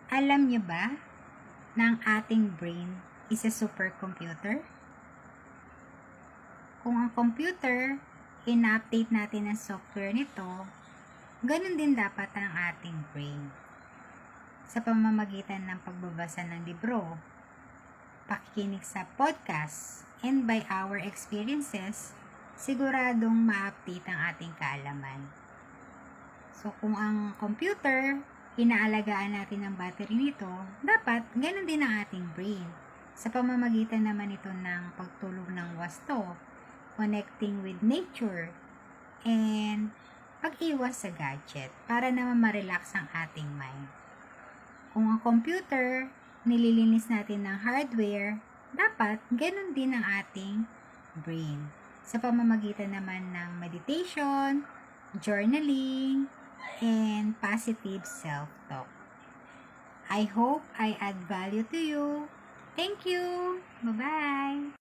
Alam niyo ba na ang ating brain is a supercomputer? Kung ang computer, ina-update natin ang software nito, ganun din dapat ang ating brain. Sa pamamagitan ng pagbabasa ng libro, pakikinig sa podcast, and by our experiences, siguradong ma-update ang ating kaalaman. So, kung ang computer, inaalagaan natin ang battery nito, dapat ganun din ang ating brain. Sa pamamagitan naman ito ng pagtulog ng wasto, connecting with nature, and pag-iwas sa gadget para naman ma-relax ang ating mind. Kung ang computer, nililinis natin ng hardware, dapat ganun din ang ating brain. Sa pamamagitan naman ng meditation, journaling, and positive self-talk. I hope I add value to you. Thank you. Bye-bye.